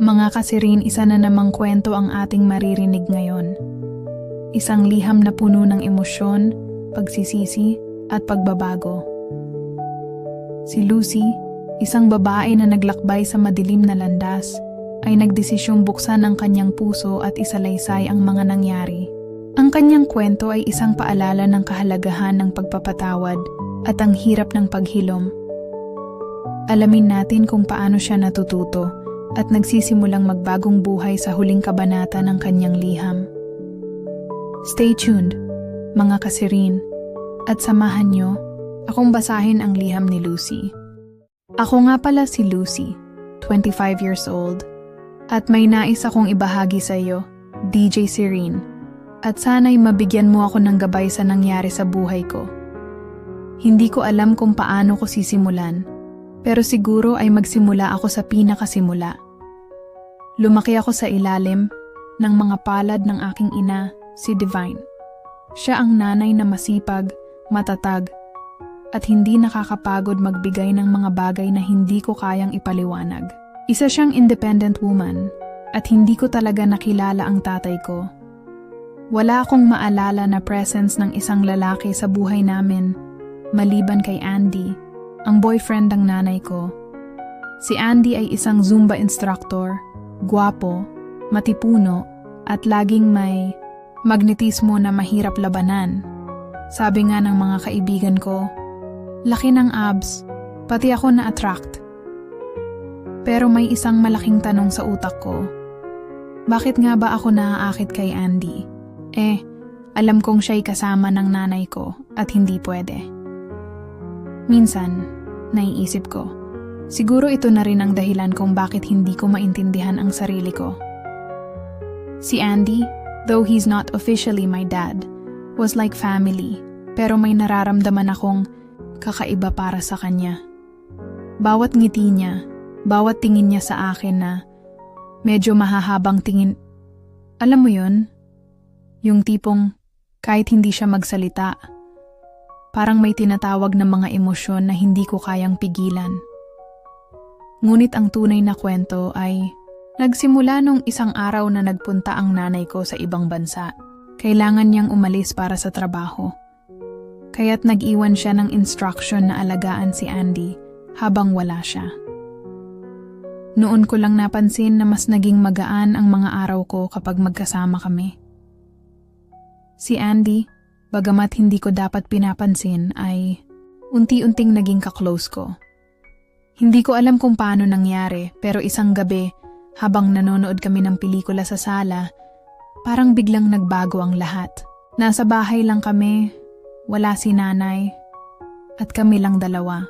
Mga kasirin, isa na namang kwento ang ating maririnig ngayon. Isang liham na puno ng emosyon, pagsisisi, at pagbabago. Si Lucy, isang babae na naglakbay sa madilim na landas, ay nagdesisyong buksan ang kanyang puso at isalaysay ang mga nangyari. Ang kanyang kwento ay isang paalala ng kahalagahan ng pagpapatawad at ang hirap ng paghilom. Alamin natin kung paano siya natututo at nagsisimulang magbagong buhay sa huling kabanata ng kanyang liham. Stay tuned, mga kasirin, at samahan nyo akong basahin ang liham ni Lucy. Ako nga pala si Lucy, 25 years old, at may nais akong ibahagi sa iyo, DJ Serene, at sana'y mabigyan mo ako ng gabay sa nangyari sa buhay ko. Hindi ko alam kung paano ko sisimulan, pero siguro ay magsimula ako sa pinakasimula. Lumaki ako sa ilalim ng mga palad ng aking ina, si Divine. Siya ang nanay na masipag, matatag, at hindi nakakapagod magbigay ng mga bagay na hindi ko kayang ipaliwanag. Isa siyang independent woman, at hindi ko talaga nakilala ang tatay ko. Wala akong maalala na presence ng isang lalaki sa buhay namin, maliban kay Andy, ang boyfriend ng nanay ko. Si Andy ay isang Zumba instructor, gwapo, matipuno, at laging may magnetismo na mahirap labanan. Sabi nga ng mga kaibigan ko, laki ng abs, pati ako na-attract. Pero may isang malaking tanong sa utak ko. Bakit nga ba ako naaakit kay Andy? Alam kong siya'y kasama ng nanay ko at hindi pwede. Minsan, naiisip ko, siguro ito na rin ang dahilan kung bakit hindi ko maintindihan ang sarili ko. Si Andy, though he's not officially my dad, was like family, pero may nararamdaman akong kakaiba para sa kanya. Bawat ngiti niya, bawat tingin niya sa akin na medyo mahahabang tingin. Alam mo yun? Yung tipong kahit hindi siya magsalita, parang may tinatawag na mga emosyon na hindi ko kayang pigilan. Ngunit ang tunay na kwento ay nagsimula nung isang araw na nagpunta ang nanay ko sa ibang bansa. Kailangan niyang umalis para sa trabaho. Kaya't nag-iwan siya ng instruction na alagaan si Andy habang wala siya. Noon ko lang napansin na mas naging magaan ang mga araw ko kapag magkasama kami. Si Andy, bagamat hindi ko dapat pinapansin, ay unti-unting naging kaklose ko. Hindi ko alam kung paano nangyari, pero isang gabi, habang nanonood kami ng pelikula sa sala, parang biglang nagbago ang lahat. Nasa bahay lang kami, wala si nanay, at kami lang dalawa.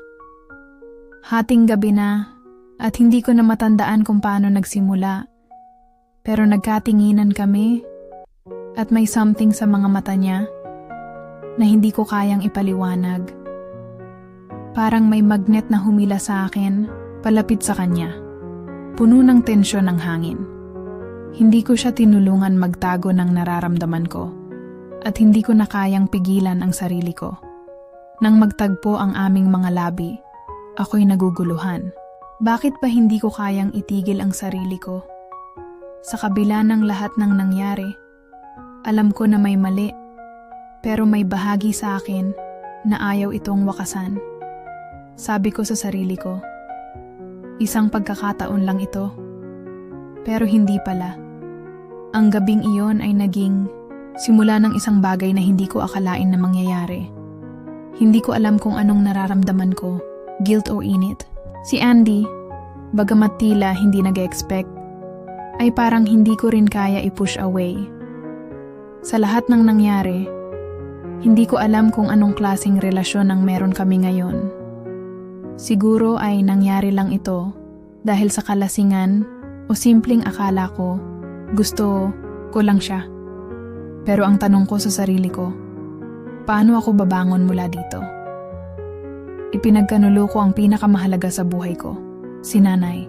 Hating gabi na, at hindi ko na matandaan kung paano nagsimula. Pero nagkatinginan kami, at may something sa mga mata niya na hindi ko kayang ipaliwanag. Parang may magnet na humila sa akin, palapit sa kanya. Puno ng tensyon ng hangin. Hindi ko siya tinulungan magtago ng nararamdaman ko, at hindi ko na kayang pigilan ang sarili ko. Nang magtagpo ang aming mga labi, ako'y naguguluhan. Bakit ba hindi ko kayang itigil ang sarili ko? Sa kabila ng lahat ng nangyari, alam ko na may mali, pero may bahagi sa akin na ayaw itong wakasan. Sabi ko sa sarili ko, isang pagkakataon lang ito. Pero hindi pala. Ang gabing iyon ay naging simula ng isang bagay na hindi ko akalain na mangyayari. Hindi ko alam kung anong nararamdaman ko, guilt o init. Si Andy, bagamat tila hindi nag-expect, ay parang hindi ko rin kaya i-push away. Sa lahat ng nangyari, hindi ko alam kung anong klaseng relasyon ang meron kami ngayon. Siguro ay nangyari lang ito dahil sa kalasingan o simpleng akala ko gusto ko lang siya. Pero ang tanong ko sa sarili ko, paano ako babangon mula dito? Ipinagkanulo ko ang pinakamahalaga sa buhay ko, si nanay.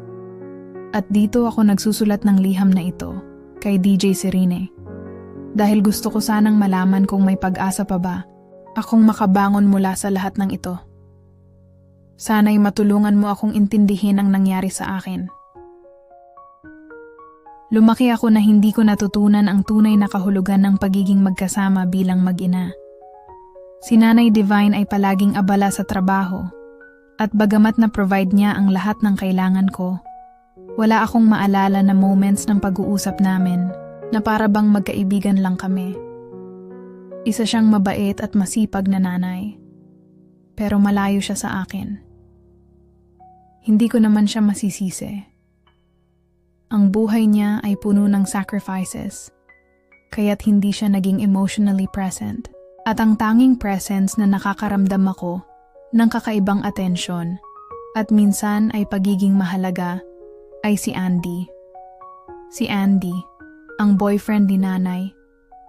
At dito ako nagsusulat ng liham na ito kay DJ Serene. Dahil gusto ko sanang malaman kung may pag-asa pa ba akong makabangon mula sa lahat ng ito. Sana'y matulungan mo akong intindihin ang nangyari sa akin. Lumaki ako na hindi ko natutunan ang tunay na kahulugan ng pagiging magkasama bilang mag-ina. Si Nanay Divine ay palaging abala sa trabaho, at bagamat na-provide niya ang lahat ng kailangan ko, wala akong maalala na moments ng pag-uusap namin na para bang magkaibigan lang kami. Isa siyang mabait at masipag na nanay, pero malayo siya sa akin. Hindi ko naman siya masisisi. Ang buhay niya ay puno ng sacrifices, kaya't hindi siya naging emotionally present. At ang tanging presence na nakakaramdam ako ng kakaibang atensyon at minsan ay pagiging mahalaga ay si Andy. Si Andy, ang boyfriend ni Nanay,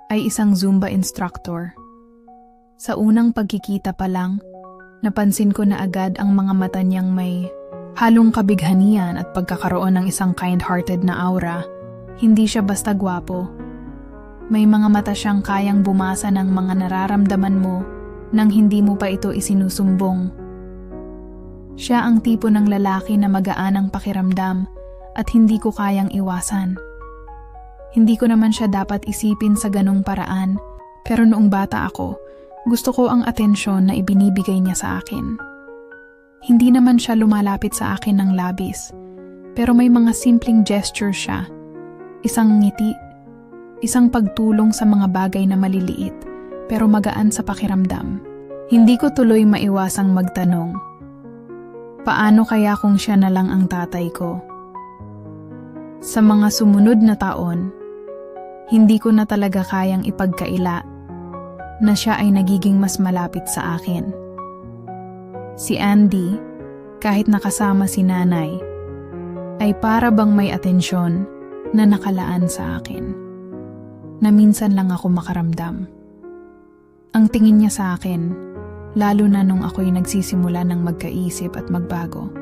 ay isang Zumba instructor. Sa unang pagkikita pa lang, napansin ko na agad ang mga mata niyang may halong kabighanian at pagkakaroon ng isang kind-hearted na aura. Hindi siya basta gwapo. May mga mata siyang kayang bumasa ng mga nararamdaman mo nang hindi mo pa ito isinusumbong. Siya ang tipo ng lalaki na magaan ang pakiramdam at hindi ko kayang iwasan. Hindi ko naman siya dapat isipin sa ganong paraan, pero noong bata ako, gusto ko ang atensyon na ibinibigay niya sa akin. Hindi naman siya lumalapit sa akin ng labis, pero may mga simpleng gesture siya. Isang ngiti, isang pagtulong sa mga bagay na maliliit, pero magaan sa pakiramdam. Hindi ko tuloy maiwasang magtanong, paano kaya kung siya na lang ang tatay ko? Sa mga sumunod na taon, hindi ko na talaga kayang ipagkaila na siya ay nagiging mas malapit sa akin. Si Andy, kahit nakasama si Nanay, ay para bang may atensyon na nakalaan sa akin, na minsan lang ako makaramdam. Ang tingin niya sa akin, lalo na nung ako'y nagsisimula ng magkaisip at magbago,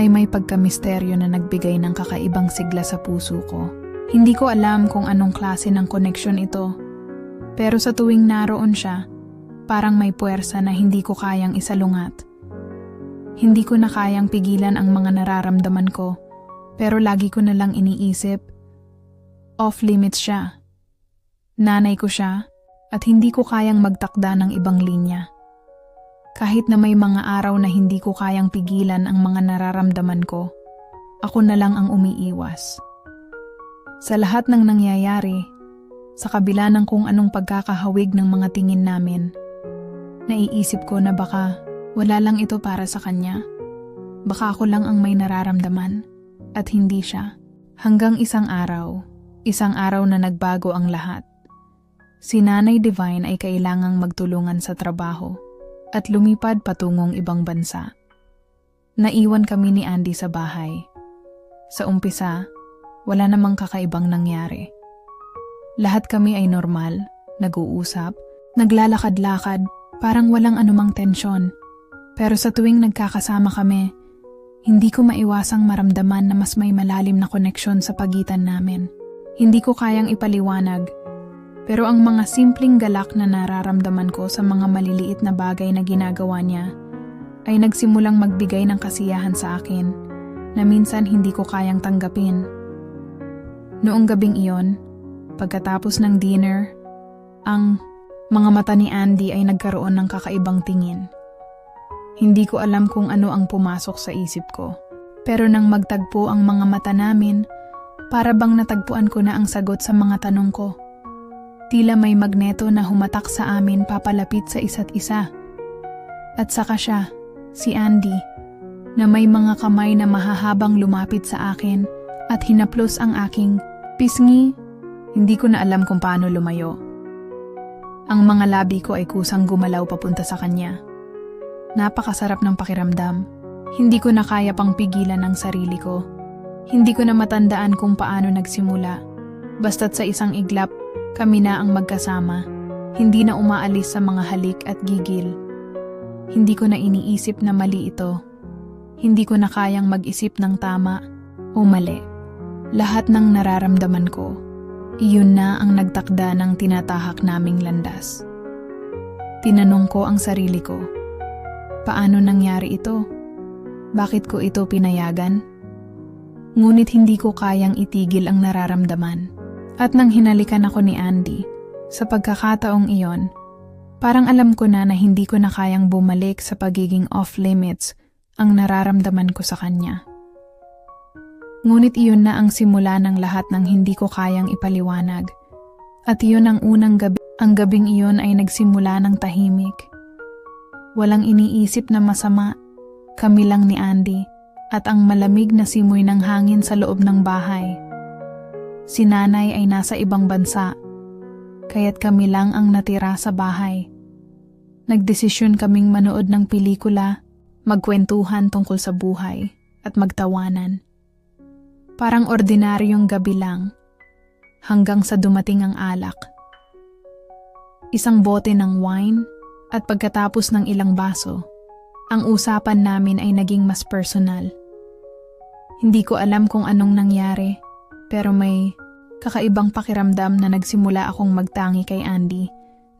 ay may pagkamisteryo na nagbigay ng kakaibang sigla sa puso ko. Hindi ko alam kung anong klase ng koneksyon ito, pero sa tuwing naroon siya, parang may puwersa na hindi ko kayang isalungat. Hindi ko na kayang pigilan ang mga nararamdaman ko, pero lagi ko na lang iniisip, off-limits siya. Nanay ko siya, at hindi ko kayang magtakda ng ibang linya. Kahit na may mga araw na hindi ko kayang pigilan ang mga nararamdaman ko, ako na lang ang umiiwas. Sa lahat ng nangyayari, sa kabila ng kung anong pagkakahawig ng mga tingin namin, naiisip ko na baka wala lang ito para sa kanya. Baka ako lang ang may nararamdaman at hindi siya. Hanggang isang araw na nagbago ang lahat. Si Nanay Divine ay kailangang magtulungan sa trabaho at lumipad patungong ibang bansa. Naiwan kami ni Andy sa bahay. Sa umpisa, wala namang kakaibang nangyari. Lahat kami ay normal, nag-uusap, naglalakad-lakad, parang walang anumang tensyon. Pero sa tuwing nagkakasama kami, hindi ko maiwasang maramdaman na mas may malalim na koneksyon sa pagitan namin. Hindi ko kayang ipaliwanag, pero ang mga simpleng galak na nararamdaman ko sa mga maliliit na bagay na ginagawa niya ay nagsimulang magbigay ng kasiyahan sa akin na minsan hindi ko kayang tanggapin. Noong gabing iyon, pagkatapos ng dinner, ang mga mata ni Andy ay nagkaroon ng kakaibang tingin. Hindi ko alam kung ano ang pumasok sa isip ko. Pero nang magtagpo ang mga mata namin, para bang natagpuan ko na ang sagot sa mga tanong ko. Tila may magneto na humatak sa amin papalapit sa isa't isa. At saka siya, si Andy, na may mga kamay na mahahabang lumapit sa akin at hinaplos ang aking pisngi. Hindi ko na alam kung paano lumayo. Ang mga labi ko ay kusang gumalaw papunta sa kanya. Napakasarap ng pakiramdam. Hindi ko na kaya pang pigilan ang sarili ko. Hindi ko na matandaan kung paano nagsimula. Basta't sa isang iglap, kami na ang magkasama. Hindi na umaalis sa mga halik at gigil. Hindi ko na iniisip na mali ito. Hindi ko na kayang mag-isip ng tama o mali. Lahat ng nararamdaman ko, iyon na ang nagtakda ng tinatahak naming landas. Tinanong ko ang sarili ko, Paano nangyari ito? Bakit ko ito pinayagan? Ngunit hindi ko kayang itigil ang nararamdaman. At nang hinalikan ako ni Andy, sa pagkakataong iyon, parang alam ko na hindi ko na kayang bumalik sa pagiging off-limits ang nararamdaman ko sa kanya. Ngunit iyon na ang simula ng lahat ng hindi ko kayang ipaliwanag. At iyon ang unang gabi. Ang gabing iyon ay nagsimula ng tahimik. Walang iniisip na masama, kami lang ni Andy at ang malamig na simoy ng hangin sa loob ng bahay. Si nanay ay nasa ibang bansa, kaya't kami lang ang natira sa bahay. Nagdesisyon kaming manood ng pelikula, magkwentuhan tungkol sa buhay at magtawanan. Parang ordinaryong gabi lang, hanggang sa dumating ang alak. Isang bote ng wine at pagkatapos ng ilang baso, ang usapan namin ay naging mas personal. Hindi ko alam kung anong nangyari, pero may kakaibang pakiramdam na nagsimula akong magtangi kay Andy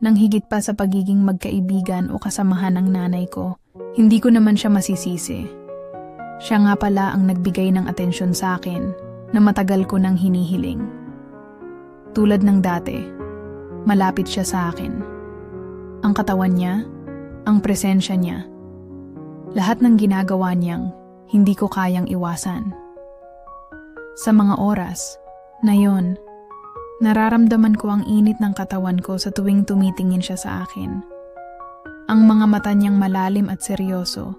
nang higit pa sa pagiging magkaibigan o kasamahan ng nanay ko. Hindi ko naman siya masisisi. Siya nga pala ang nagbigay ng atensyon sa akin na matagal ko nang hinihiling. Tulad ng dati, malapit siya sa akin. Ang katawan niya, ang presensya niya, lahat ng ginagawa niyang hindi ko kayang iwasan. Sa mga oras na yon, nararamdaman ko ang init ng katawan ko sa tuwing tumitingin siya sa akin. Ang mga mata niyang malalim at seryoso,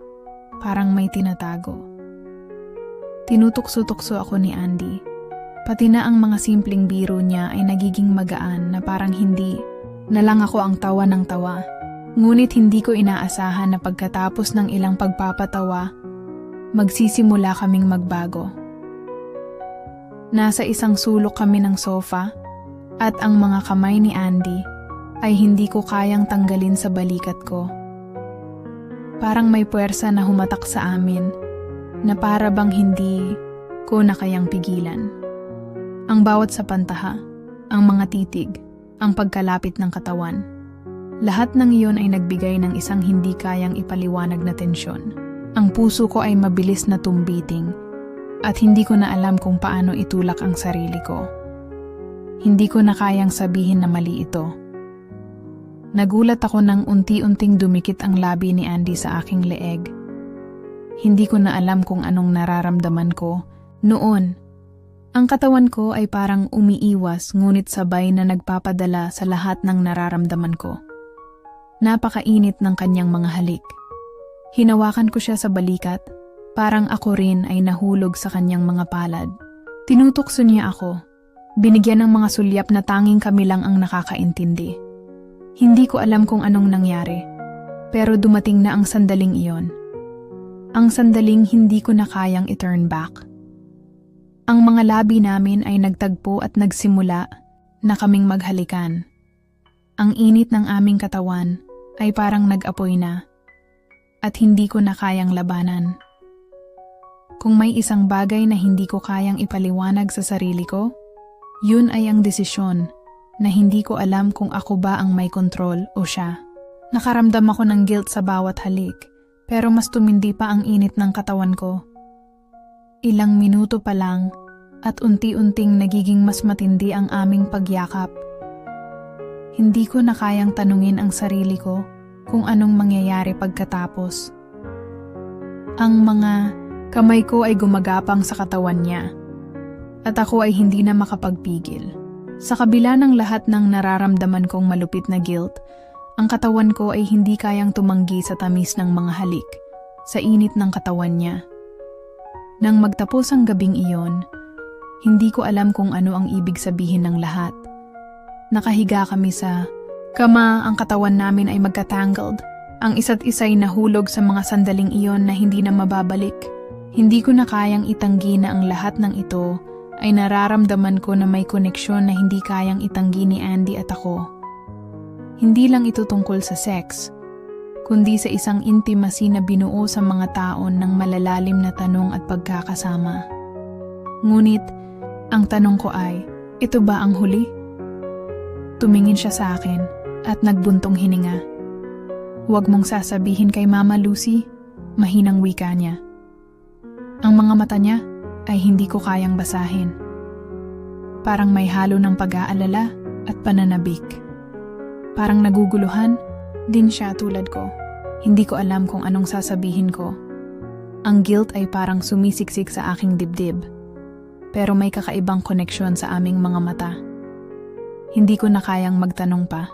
parang may tinatago. Tinutukso-tukso ako ni Andy. Pati na ang mga simpleng biro niya ay nagiging magaan na parang hindi na lang ako ang tawa ng tawa. Ngunit hindi ko inaasahan na pagkatapos ng ilang pagpapatawa, magsisimula kaming magbago. Nasa isang sulok kami ng sofa at ang mga kamay ni Andy ay hindi ko kayang tanggalin sa balikat ko. Parang may puwersa na humatak sa amin na para bang hindi ko na kayang pigilan. Ang bawat sapantaha, ang mga titig, ang pagkalapit ng katawan. Lahat ng iyon ay nagbigay ng isang hindi kayang ipaliwanag na tensyon. Ang puso ko ay mabilis na tumbiting at hindi ko na alam kung paano itulak ang sarili ko. Hindi ko na kayang sabihin na mali ito. Nagulat ako nang unti-unting dumikit ang labi ni Andy sa aking leeg. Hindi ko na alam kung anong nararamdaman ko noon. Ang katawan ko ay parang umiiwas ngunit sabay na nagpapadala sa lahat ng nararamdaman ko. Napakainit ng kanyang mga halik. Hinawakan ko siya sa balikat, parang ako rin ay nahulog sa kanyang mga palad. Tinutukso niya ako, binigyan ng mga sulyap na tanging kami lang ang nakakaintindi. Hindi ko alam kung anong nangyari, pero dumating na ang sandaling iyon. Ang sandaling hindi ko na kayang i-turn back. Ang mga labi namin ay nagtagpo at nagsimula na kaming maghalikan. Ang init ng aming katawan ay parang nag-apoy na. At hindi ko na kayang labanan. Kung may isang bagay na hindi ko kayang ipaliwanag sa sarili ko, yun ay ang desisyon na hindi ko alam kung ako ba ang may kontrol o siya. Nakaramdam ako ng guilt sa bawat halik, pero mas tumindi pa ang init ng katawan ko. Ilang minuto pa lang at unti-unting nagiging mas matindi ang aming pagyakap. Hindi ko na kayang tanungin ang sarili ko kung anong mangyayari pagkatapos. Ang mga kamay ko ay gumagapang sa katawan niya at ako ay hindi na makapagpigil. Sa kabila ng lahat ng nararamdaman kong malupit na guilt, ang katawan ko ay hindi kayang tumanggi sa tamis ng mga halik, sa init ng katawan niya. Nang magtapos ang gabing iyon, hindi ko alam kung ano ang ibig sabihin ng lahat. Nakahiga kami sa kama, ang katawan namin ay magka-tangled. Ang isa't isa'y nahulog sa mga sandaling iyon na hindi na mababalik. Hindi ko na kayang itanggi na ang lahat ng ito ay nararamdaman ko na may koneksyon na hindi kayang itanggi ni Andy at ako. Hindi lang ito tungkol sa sex, kundi sa isang intimacy na binuo sa mga taon ng malalalim na tanong at pagkakasama. Ngunit, ang tanong ko ay, ito ba ang huli? Tumingin siya sa akin at nagbuntong hininga. "Huwag mong sasabihin kay Mama Lucy," mahinang wika niya. Ang mga mata niya ay hindi ko kayang basahin. Parang may halo ng pag-aalala at pananabik. Parang naguguluhan din siya tulad ko. Hindi ko alam kung anong sasabihin ko. Ang guilt ay parang sumisiksik sa aking dibdib. Pero may kakaibang koneksyon sa aming mga mata. Hindi ko na kayang magtanong pa.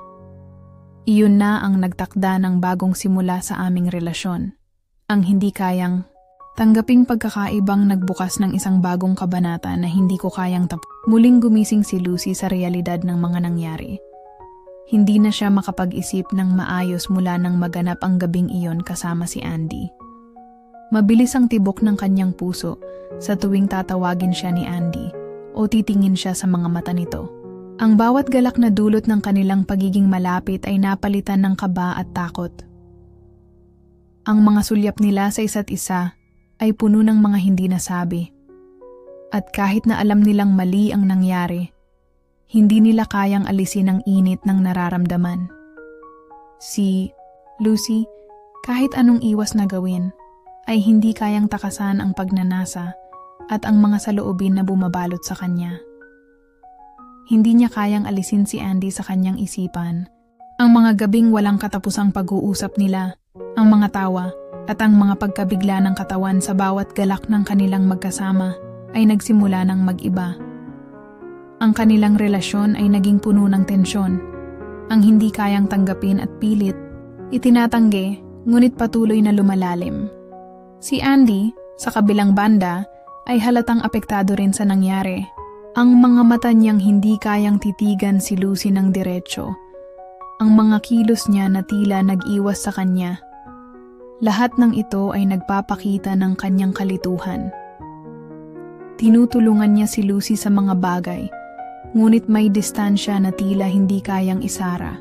Iyon na ang nagtakda ng bagong simula sa aming relasyon. Ang hindi kayang tanggaping pagkakaibang nagbukas ng isang bagong kabanata na hindi ko kayang Muling gumising si Lucy sa realidad ng mga nangyari. Hindi na siya makapag-isip ng maayos mula nang maganap ang gabing iyon kasama si Andy. Mabilis ang tibok ng kanyang puso sa tuwing tatawagin siya ni Andy o titingin siya sa mga mata nito. Ang bawat galak na dulot ng kanilang pagiging malapit ay napalitan ng kaba at takot. Ang mga sulyap nila sa isa't isa ay puno ng mga hindi nasabi. At kahit na alam nilang mali ang nangyari, hindi nila kayang alisin ang init ng nararamdaman. Si Lucy, kahit anong iwas na gawin, ay hindi kayang takasan ang pagnanasa at ang mga saloobin na bumabalot sa kanya. Hindi niya kayang alisin si Andy sa kanyang isipan. Ang mga gabing walang katapusang pag-uusap nila, ang mga tawa at ang mga pagkabigla ng katawan sa bawat galak ng kanilang magkasama ay nagsimula ng mag-iba. Ang kanilang relasyon ay naging puno ng tensyon. Ang hindi kayang tanggapin at pilit, itinatanggi, ngunit patuloy na lumalalim. Si Andy, sa kabilang banda, ay halatang apektado rin sa nangyari. Ang mga mata niyang hindi kayang titigan si Lucy ng diretso. Ang mga kilos niya na tila nag-iwas sa kanya. Lahat ng ito ay nagpapakita ng kanyang kalituhan. Tinutulungan niya si Lucy sa mga bagay, ngunit may distansya na tila hindi kayang isara.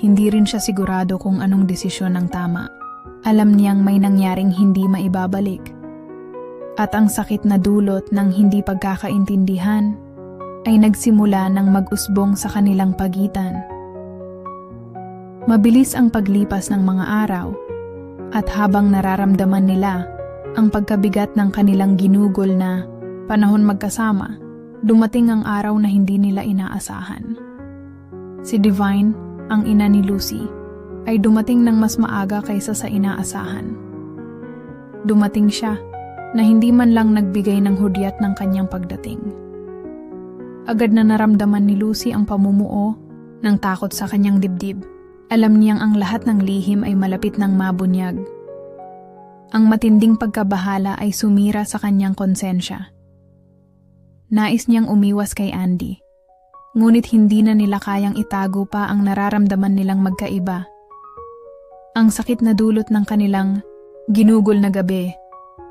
Hindi rin siya sigurado kung anong desisyon ang tama. Alam niyang may nangyaring hindi maibabalik. At ang sakit na dulot ng hindi pagkakaintindihan ay nagsimula ng mag-usbong sa kanilang pagitan. Mabilis ang paglipas ng mga araw at habang nararamdaman nila ang pagkabigat ng kanilang ginugol na panahon magkasama, dumating ang araw na hindi nila inaasahan. Si Divine, ang ina ni Lucy, ay dumating ng mas maaga kaysa sa inaasahan. Dumating siya na hindi man lang nagbigay ng hudyat ng kanyang pagdating. Agad na naramdaman ni Lucy ang pamumuo ng takot sa kanyang dibdib. Alam niyang ang lahat ng lihim ay malapit ng mabunyag. Ang matinding pagkabahala ay sumira sa kanyang konsensya. Nais niyang umiwas kay Andy, ngunit hindi na nila kayang itago pa ang nararamdaman nilang magkaiba. Ang sakit na dulot ng kanilang ginugol na gabi,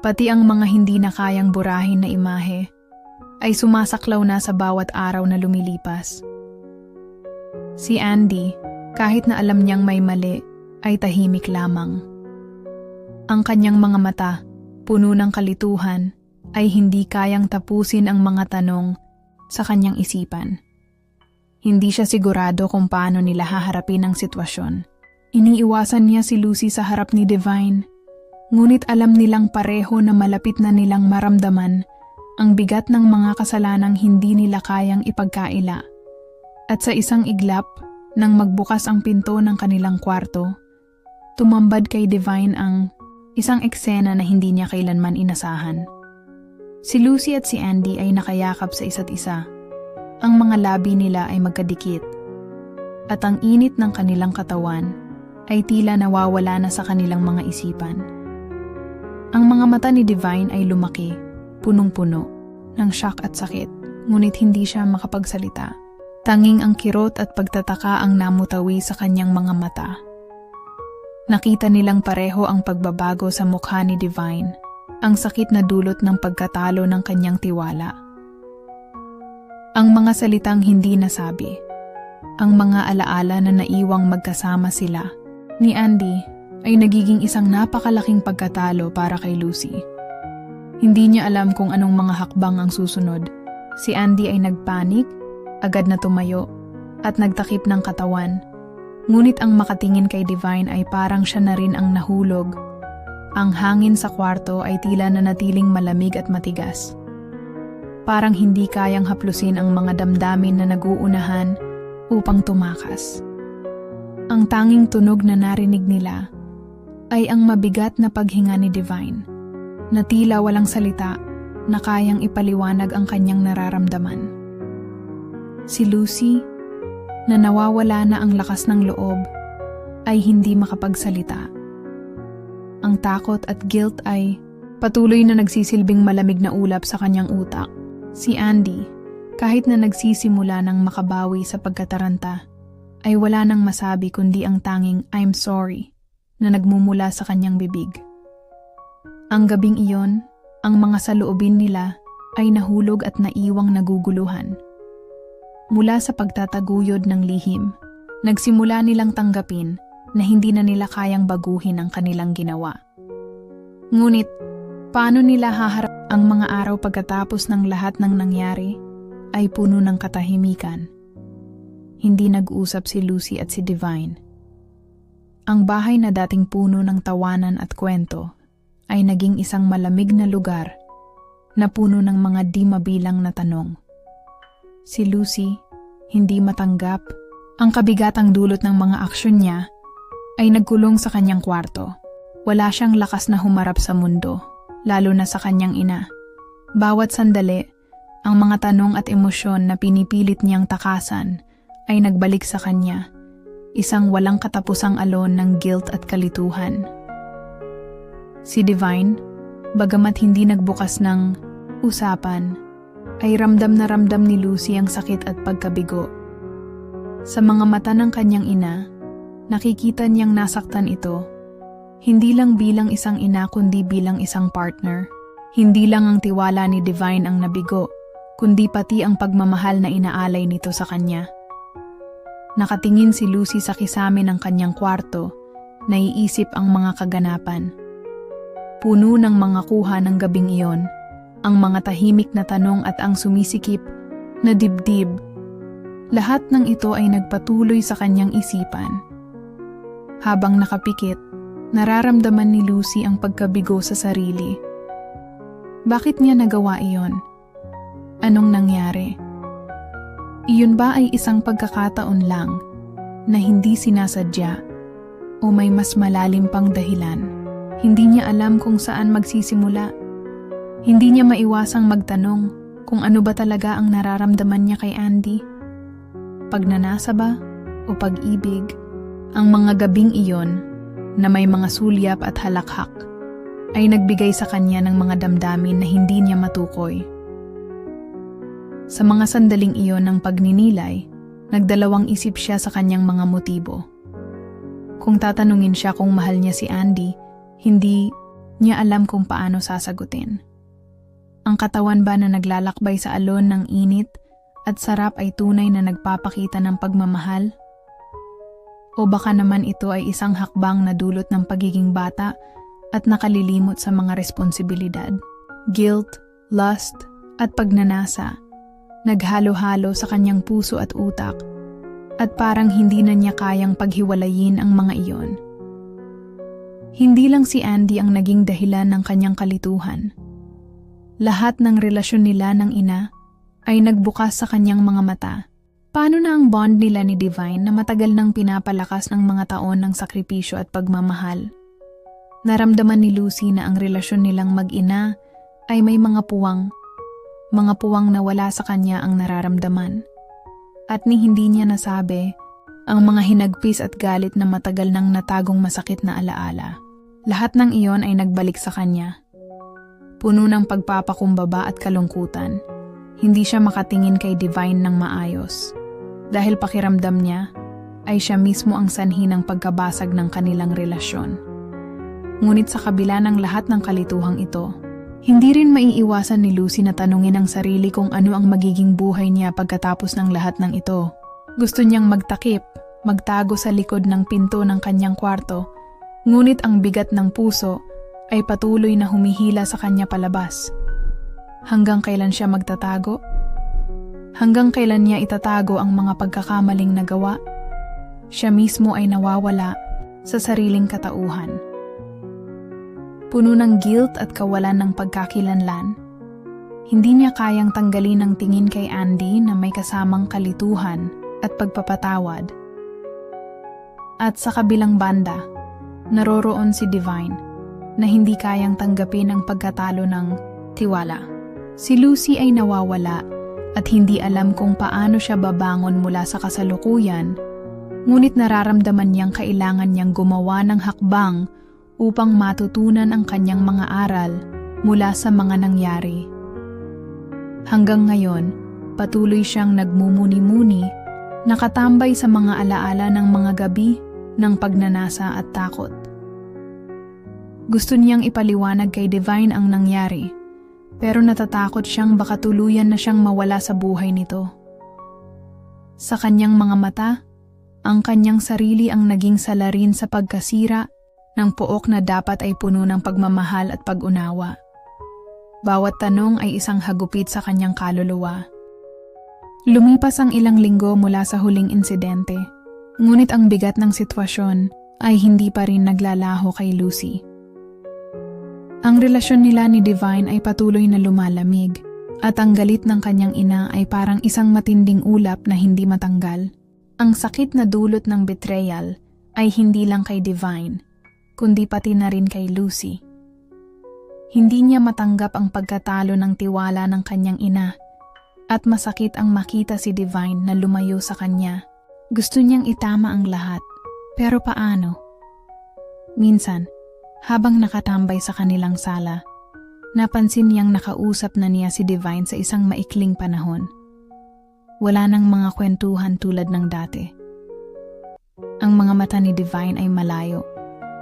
pati ang mga hindi na kayang burahin na imahe, ay sumasaklaw na sa bawat araw na lumilipas. Si Andy, kahit na alam niyang may mali, ay tahimik lamang. Ang kanyang mga mata, puno ng kalituhan, ay hindi kayang tapusin ang mga tanong sa kanyang isipan. Hindi siya sigurado kung paano nila haharapin ang sitwasyon. Iniiwasan niya si Lucy sa harap ni Divine, ngunit alam nilang pareho na malapit na nilang maramdaman ang bigat ng mga kasalanang hindi nila kayang ipagkaila. At sa isang iglap, nang magbukas ang pinto ng kanilang kwarto, tumambad kay Divine ang isang eksena na hindi niya kailanman inasahan. Si Lucy at si Andy ay nakayakap sa isa't isa. Ang mga labi nila ay magkadikit. At ang init ng kanilang katawan ay tila nawawala na sa kanilang mga isipan. Ang mga mata ni Divine ay lumaki, punong-puno, ng shock at sakit, ngunit hindi siya makapagsalita. Tanging ang kirot at pagtataka ang namutawi sa kanyang mga mata. Nakita nilang pareho ang pagbabago sa mukha ni Divine, ang sakit na dulot ng pagkatalo ng kanyang tiwala. Ang mga salitang hindi nasabi, ang mga alaala na naiwang magkasama sila ni Andy ay nagiging isang napakalaking pagkatalo para kay Lucy. Hindi niya alam kung anong mga hakbang ang susunod. Si Andy ay nagpanik, agad na tumayo, at nagtakip ng katawan. Ngunit ang makatingin kay Divine ay parang siya na rin ang nahulog. Ang hangin sa kwarto ay tila nanatiling malamig at matigas. Parang hindi kayang haplusin ang mga damdamin na nag-uunahan upang tumakas. Ang tanging tunog na narinig nila ay ang mabigat na paghinga ni Divine, na tila walang salita na kayang ipaliwanag ang kanyang nararamdaman. Si Lucy, na nawawala na ang lakas ng loob, ay hindi makapagsalita. Ang takot at guilt ay patuloy na nagsisilbing malamig na ulap sa kanyang utak. Si Andy, kahit na nagsisimula ng makabawi sa pagkataranta, ay wala nang masabi kundi ang tanging "I'm sorry" na nagmumula sa kanyang bibig. Ang gabing iyon, ang mga saloobin nila ay nahulog at naiwang naguguluhan. Mula sa pagtataguyod ng lihim, nagsimula nilang tanggapin na hindi na nila kayang baguhin ang kanilang ginawa. Ngunit, paano nila haharap ang mga araw pagkatapos ng lahat ng nangyari ay puno ng katahimikan? Hindi nag-usap si Lucy at si Divine. Ang bahay na dating puno ng tawanan at kwento ay naging isang malamig na lugar na puno ng mga di mabilang na tanong. Si Lucy, hindi matanggap ang kabigatang dulot ng mga aksyon niya, ay nagkulong sa kanyang kwarto. Wala siyang lakas na humarap sa mundo, lalo na sa kanyang ina. Bawat sandali, ang mga tanong at emosyon na pinipilit niyang takasan ay nagbalik sa kanya, isang walang katapusang alon ng guilt at kalituhan. Si Divine, bagamat hindi nagbukas ng usapan, ay ramdam na ramdam ni Lucy ang sakit at pagkabigo. Sa mga mata ng kanyang ina, nakikita niyang nasaktan ito, hindi lang bilang isang ina kundi bilang isang partner. Hindi lang ang tiwala ni Divine ang nabigo, kundi pati ang pagmamahal na inaalay nito sa kanya. Nakatingin si Lucy sa kisame ng kanyang kwarto, naiisip ang mga kaganapan. Puno ng mga kuha ng gabing iyon, ang mga tahimik na tanong at ang sumisikip na dibdib. Lahat ng ito ay nagpatuloy sa kanyang isipan. Habang nakapikit, nararamdaman ni Lucy ang pagkabigo sa sarili. Bakit niya nagawa iyon? Anong nangyari? Iyon ba ay isang pagkakataon lang na hindi sinasadya o may mas malalim pang dahilan? Hindi niya alam kung saan magsisimula. Hindi niya maiwasang magtanong kung ano ba talaga ang nararamdaman niya kay Andy. Pagnanasa ba o pag-ibig? Ang mga gabing iyon na may mga sulyap at halakhak ay nagbigay sa kanya ng mga damdamin na hindi niya matukoy. Sa mga sandaling iyon ng pagninilay, nagdalawang isip siya sa kanyang mga motibo. Kung tatanungin siya kung mahal niya si Andy, hindi niya alam kung paano sasagutin. Ang katawan ba na naglalakbay sa alon ng init at sarap ay tunay na nagpapakita ng pagmamahal? O baka naman ito ay isang hakbang na dulot ng pagiging bata at nakalilimot sa mga responsibilidad? Guilt, lust, at pagnanasa, naghalo-halo sa kanyang puso at utak, at parang hindi na niya kayang paghiwalayin ang mga iyon. Hindi lang si Andy ang naging dahilan ng kanyang kalituhan. Lahat ng relasyon nila ng ina ay nagbukas sa kanyang mga mata. Paano na ang bond nila ni Divine na matagal nang pinapalakas ng mga taon ng sakripisyo at pagmamahal? Naramdaman ni Lucy na ang relasyon nilang mag-ina ay may mga puwang na wala sa kanya ang nararamdaman. At ni hindi niya nasabi ang mga hinagpis at galit na matagal nang natagong masakit na alaala. Lahat ng iyon ay nagbalik sa kanya. Puno ng pagpapakumbaba at kalungkutan, hindi siya makatingin kay Divine ng maayos. Dahil pakiramdam niya ay siya mismo ang sanhi ng pagkabasag ng kanilang relasyon. Ngunit sa kabila ng lahat ng kalituhang ito, hindi rin maiiwasan ni Lucy na tanungin ang sarili kung ano ang magiging buhay niya pagkatapos ng lahat ng ito. Gusto niyang magtakip, magtago sa likod ng pinto ng kanyang kwarto, ngunit ang bigat ng puso ay patuloy na humihila sa kanya palabas. Hanggang kailan siya magtatago? Hanggang kailan niya itatago ang mga pagkakamaling nagawa? siya mismo ay nawawala sa sariling katauhan. Puno ng guilt at kawalan ng pagkakilanlan, hindi niya kayang tanggalin ang tingin kay Andy na may kasamang kalituhan at pagpapatawad. At sa kabilang banda, naroroon si Divine na hindi kayang tanggapin ang pagkatalo ng tiwala. Si Lucy ay nawawala at hindi alam kung paano siya babangon mula sa kasalukuyan, ngunit nararamdaman niyang kailangan niyang gumawa ng hakbang upang matutunan ang kanyang mga aral mula sa mga nangyari. Hanggang ngayon, patuloy siyang nagmumuni-muni, nakatambay sa mga alaala ng mga gabi ng pagnanasa at takot. Gusto niyang ipaliwanag kay Divine ang nangyari, pero natatakot siyang baka tuluyan na siyang mawala sa buhay nito. Sa kanyang mga mata, ang kanyang sarili ang naging salarin sa pagkasira ng pook na dapat ay puno ng pagmamahal at pag-unawa. Bawat tanong ay isang hagupit sa kanyang kaluluwa. Lumipas ang ilang linggo mula sa huling insidente, ngunit ang bigat ng sitwasyon ay hindi pa rin naglalaho kay Lucy. Ang relasyon nila ni Divine ay patuloy na lumalamig at ang galit ng kanyang ina ay parang isang matinding ulap na hindi matanggal. Ang sakit na dulot ng betrayal ay hindi lang kay Divine, kundi pati na rin kay Lucy. Hindi niya matanggap ang pagkatalo ng tiwala ng kanyang ina at masakit ang makita si Divine na lumayo sa kanya. Gusto niyang itama ang lahat, pero paano? Minsan, habang nakatambay sa kanilang sala, napansin niyang nakausap na niya si Divine sa isang maikling panahon. Wala nang mga kwentuhan tulad ng dati. Ang mga mata ni Divine ay malayo,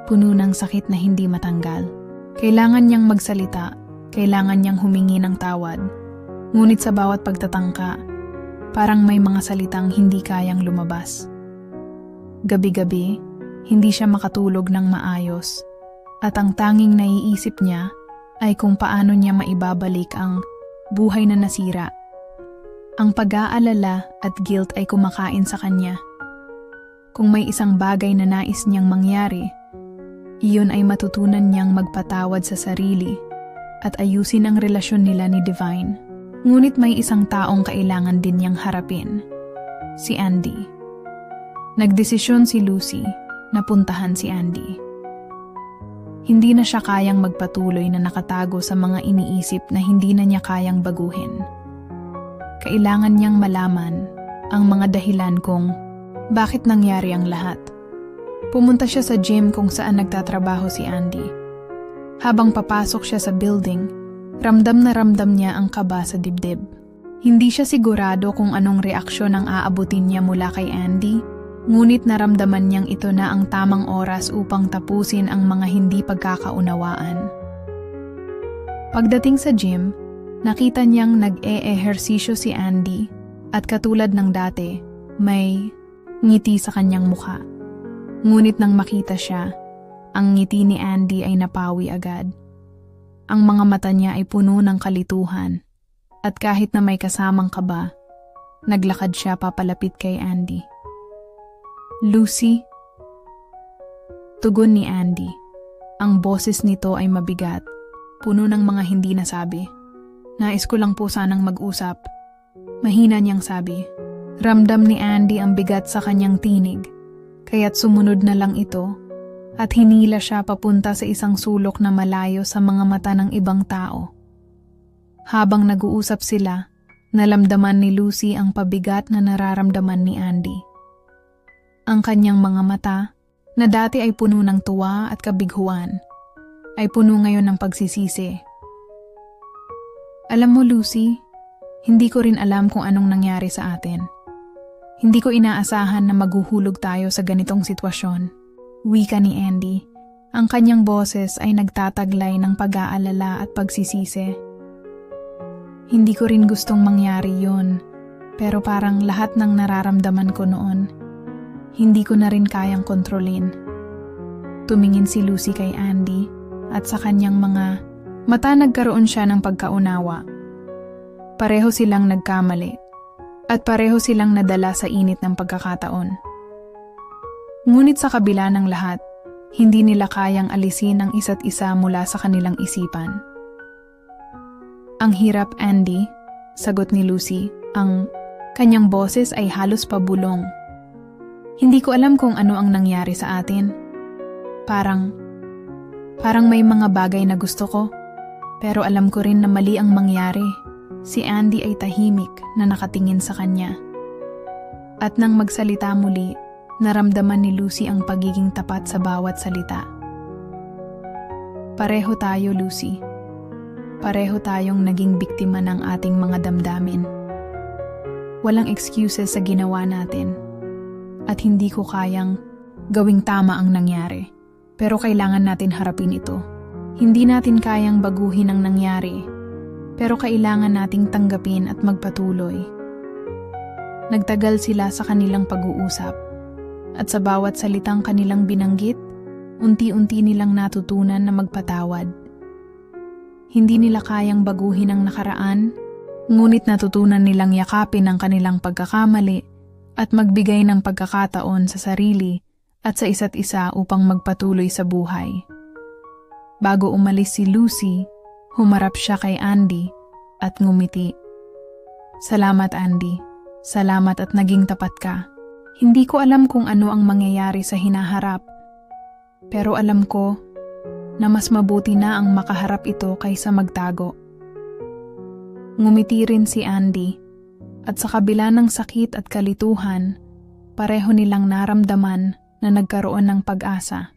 puno ng sakit na hindi matanggal. Kailangan niyang magsalita, kailangan niyang humingi ng tawad. Ngunit sa bawat pagtatangka, parang may mga salitang hindi kayang lumabas. Gabi-gabi, hindi siya makatulog ng maayos. At ang tanging naiisip niya ay kung paano niya maibabalik ang buhay na nasira. Ang pag-aalala at guilt ay kumakain sa kanya. Kung may isang bagay na nais niyang mangyari, iyon ay matutunan niyang magpatawad sa sarili at ayusin ang relasyon nila ni Divine. Ngunit may isang taong kailangan din niyang harapin, si Andy. Nagdesisyon si Lucy na puntahan si Andy. Hindi na siya kayang magpatuloy na nakatago sa mga iniisip na hindi na niya kayang baguhin. Kailangan niyang malaman ang mga dahilan kung bakit nangyari ang lahat. Pumunta siya sa gym kung saan nagtatrabaho si Andy. Habang papasok siya sa building, ramdam na ramdam niya ang kaba sa dibdib. Hindi siya sigurado kung anong reaksyon ang aabutin niya mula kay Andy, ngunit naramdaman niyang ito na ang tamang oras upang tapusin ang mga hindi pagkakaunawaan. Pagdating sa gym, nakita niyang nag-e-ehersisyo si Andy at katulad ng dati, may ngiti sa kanyang mukha. Ngunit nang makita siya, ang ngiti ni Andy ay napawi agad. Ang mga mata niya ay puno ng kalituhan at kahit na may kasamang kaba, naglakad siya papalapit kay Andy. Lucy? Tugon ni Andy. Ang boses nito ay mabigat, puno ng mga hindi nasabi. Nais ko lang po sanang mag-usap. Mahina niyang sabi. Ramdam ni Andy ang bigat sa kanyang tinig, kaya't sumunod na lang ito at hinila siya papunta sa isang sulok na malayo sa mga mata ng ibang tao. Habang nag-uusap sila, nalamdaman ni Lucy ang pabigat na nararamdaman ni Andy. Ang kanyang mga mata, na dati ay puno ng tuwa at kabiguan, ay puno ngayon ng pagsisisi. Alam mo, Lucy, hindi ko rin alam kung anong nangyari sa atin. Hindi ko inaasahan na maghuhulog tayo sa ganitong sitwasyon. Wika ni Andy. Ang kanyang boses ay nagtataglay ng pag-aalala at pagsisisi. Hindi ko rin gustong mangyari yun, pero parang lahat ng nararamdaman ko noon, hindi ko na rin kayang kontrolin. Tumingin si Lucy kay Andy at sa kanyang mga mata nagkaroon siya ng pagkaunawa. Pareho silang nagkamali at pareho silang nadala sa init ng pagkakataon. Ngunit sa kabila ng lahat, hindi nila kayang alisin ang isa't isa mula sa kanilang isipan. Ang hirap, Andy, sagot ni Lucy. Ang kanyang boses ay halos pabulong. Hindi ko alam kung ano ang nangyari sa atin. Parang may mga bagay na gusto ko, pero alam ko rin na mali ang mangyari. Si Andy ay tahimik na nakatingin sa kanya. At nang magsalita muli, naramdaman ni Lucy ang pagiging tapat sa bawat salita. Pareho tayo, Lucy. Pareho tayong naging biktima ng ating mga damdamin. Walang excuses sa ginawa natin. At hindi ko kayang gawing tama ang nangyari. Pero kailangan natin harapin ito. Hindi natin kayang baguhin ang nangyari. Pero kailangan nating tanggapin at magpatuloy. Nagtagal sila sa kanilang pag-uusap. At sa bawat salitang kanilang binanggit, unti-unti nilang natutunan na magpatawad. Hindi nila kayang baguhin ang nakaraan, ngunit natutunan nilang yakapin ang kanilang pagkakamali at magbigay ng pagkakataon sa sarili at sa isa't isa upang magpatuloy sa buhay. Bago umalis si Lucy, humarap siya kay Andy at ngumiti. Salamat, Andy. Salamat at naging tapat ka. Hindi ko alam kung ano ang mangyayari sa hinaharap, pero alam ko na mas mabuti na ang makaharap ito kaysa magtago. Ngumiti rin si Andy, at sa kabila ng sakit at kalituhan, pareho nilang naramdaman na nagkaroon ng pag-asa.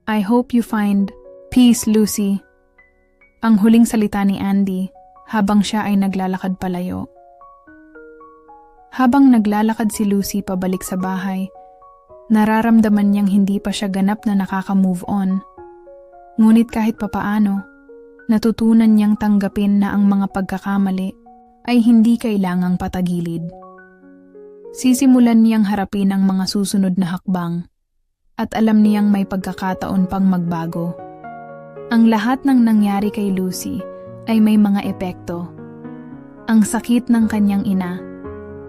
I hope you find peace, Lucy. Ang huling salita ni Andy habang siya ay naglalakad palayo. Habang naglalakad si Lucy pabalik sa bahay, nararamdaman niyang hindi pa siya ganap na nakaka-move on. Ngunit kahit papaano, natutunan niyang tanggapin na ang mga pagkakamali ay hindi kailangang patagilid. Sisimulan niyang harapin ang mga susunod na hakbang at alam niyang may pagkakataon pang magbago. Ang lahat ng nangyari kay Lucy ay may mga epekto. Ang sakit ng kanyang ina,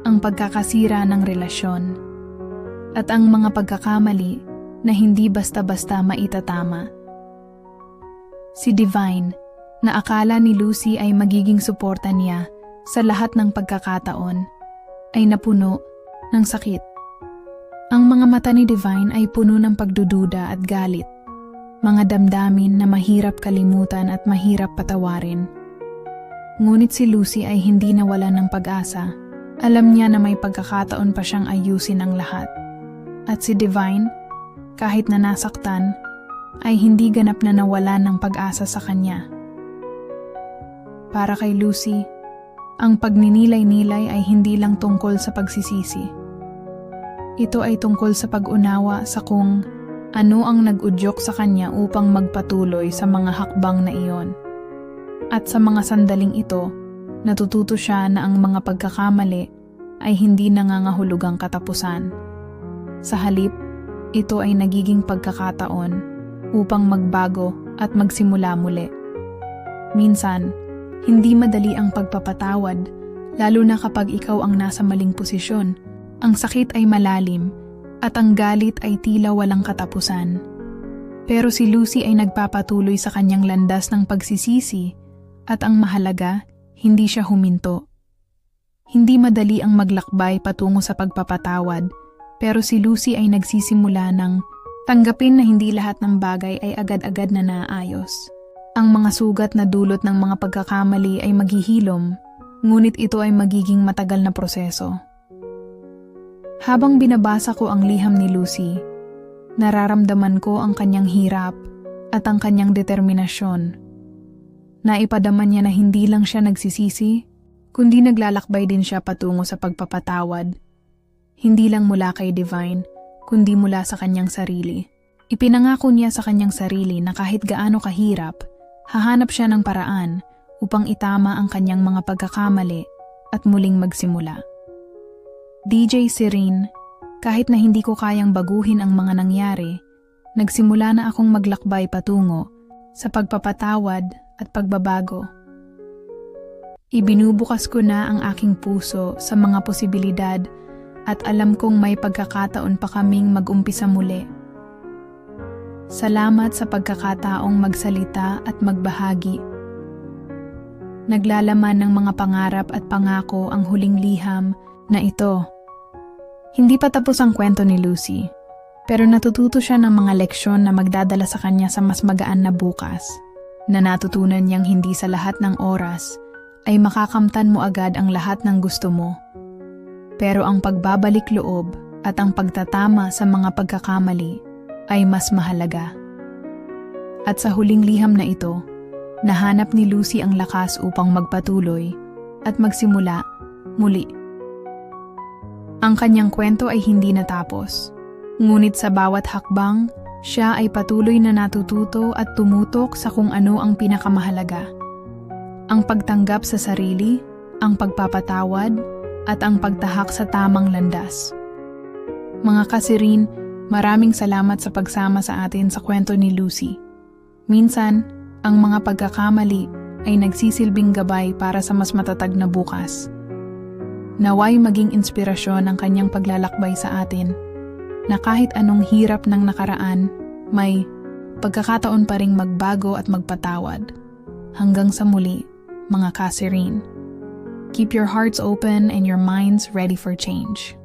ang pagkakasira ng relasyon, at ang mga pagkakamali na hindi basta-basta maitatama. Si Divine, na akala ni Lucy ay magiging suporta niya sa lahat ng pagkakataon, ay napuno ng sakit. Ang mga mata ni Divine ay puno ng pagdududa at galit, mga damdamin na mahirap kalimutan at mahirap patawarin. Ngunit si Lucy ay hindi nawalan ng pag-asa. Alam niya na may pagkakataon pa siyang ayusin ang lahat. At si Divine, kahit na nasaktan, ay hindi ganap na nawalan ng pag-asa sa kanya. Para kay Lucy, ang pagninilay-nilay ay hindi lang tungkol sa pagsisisi. Ito ay tungkol sa pag-unawa sa kung ano ang nag-udyok sa kanya upang magpatuloy sa mga hakbang na iyon. At sa mga sandaling ito, natututo siya na ang mga pagkakamali ay hindi nangangahulugang katapusan. Sa halip, ito ay nagiging pagkakataon upang magbago at magsimula muli. Minsan, hindi madali ang pagpapatawad, lalo na kapag ikaw ang nasa maling posisyon. Ang sakit ay malalim at ang galit ay tila walang katapusan. Pero si Lucy ay nagpapatuloy sa kanyang landas ng pagsisisi at ang mahalaga, hindi siya huminto. Hindi madali ang maglakbay patungo sa pagpapatawad, pero si Lucy ay nagsisimula ng tanggapin na hindi lahat ng bagay ay agad-agad na naayos. Ang mga sugat na dulot ng mga pagkakamali ay maghihilom, ngunit ito ay magiging matagal na proseso. Habang binabasa ko ang liham ni Lucy, nararamdaman ko ang kanyang hirap at ang kanyang determinasyon. Naipadaman niya na hindi lang siya nagsisisi, kundi naglalakbay din siya patungo sa pagpapatawad. Hindi lang mula kay Divine, kundi mula sa kanyang sarili. Ipinangako niya sa kanyang sarili na kahit gaano kahirap, hahanap siya ng paraan upang itama ang kanyang mga pagkakamali at muling magsimula. DJ Serene, kahit na hindi ko kayang baguhin ang mga nangyari, nagsimula na akong maglakbay patungo sa pagpapatawad at pagbabago. Ibinubukas ko na ang aking puso sa mga posibilidad at alam kong may pagkakataon pa kaming mag-umpisa muli. Salamat sa pagkakataong magsalita at magbahagi. Naglalaman ng mga pangarap at pangako ang huling liham na ito. Hindi pa tapos ang kwento ni Lucy, pero natututo siya ng mga leksyon na magdadala sa kanya sa mas magaan na bukas, na natutunan niyang hindi sa lahat ng oras ay makakamtan mo agad ang lahat ng gusto mo. Pero ang pagbabalik loob at ang pagtatama sa mga pagkakamali ay mas mahalaga. At sa huling liham na ito, nahanap ni Lucy ang lakas upang magpatuloy at magsimula muli. Ang kanyang kwento ay hindi natapos, ngunit sa bawat hakbang, siya ay patuloy na natututo at tumutok sa kung ano ang pinakamahalaga. Ang pagtanggap sa sarili, ang pagpapatawad, at ang pagtahak sa tamang landas. Mga kasirin, maraming salamat sa pagsama sa atin sa kwento ni Lucy. Minsan, ang mga pagkakamali ay nagsisilbing gabay para sa mas matatag na bukas. Naway maging inspirasyon ang kanyang paglalakbay sa atin, na kahit anong hirap ng nakaraan, may pagkakataon pa ring magbago at magpatawad. Hanggang sa muli, mga kasirin. Keep your hearts open and your minds ready for change.